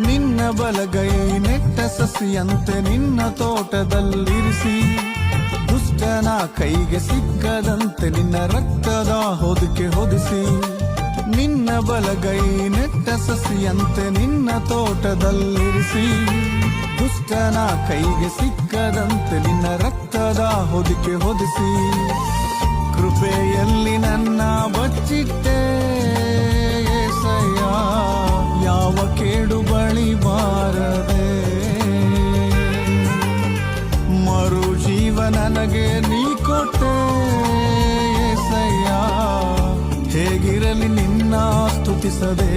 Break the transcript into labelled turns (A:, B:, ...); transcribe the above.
A: ನಿನ್ನ ಬಲಗೈ ನೆಟ್ಟ ಸಸಿಯಂತೆ ನಿನ್ನ ತೋಟದಲ್ಲಿರಿಸಿ, ದುಷ್ಟನ ಕೈಗೆ ಸಿಕ್ಕದಂತೆ ನಿನ್ನ ರಕ್ತದ ಹೊದಿಕೆ ಹೊದಿಸಿ. ನಿನ್ನ ಬಲಗೈ ನೆಟ್ಟ ಸಸಿಯಂತೆ ನಿನ್ನ ತೋಟದಲ್ಲಿರಿಸಿ, ದುಷ್ಟನ ಕೈಗೆ ಸಿಕ್ಕದಂತೆ ನಿನ್ನ ರಕ್ತದ ಹೊದಿಕೆ ಹೊದಿಸಿ. ಕೃಪೆಯಲ್ಲಿ ನನ್ನ ಬಚ್ಚಿಟ್ಟೆ ಏಸಯ್ಯ, ಯಾವ ಕೇಡು ಬಳಿ ಬಾರದೆ. ಮರು ಜೀವ ನನಗೆ ನೀ ಕೊಟ್ಟೆ ಏಸಯ್ಯ, ಹೇಗಿರಲಿ ನಿನ್ನ ಸ್ತುತಿಸದೆ.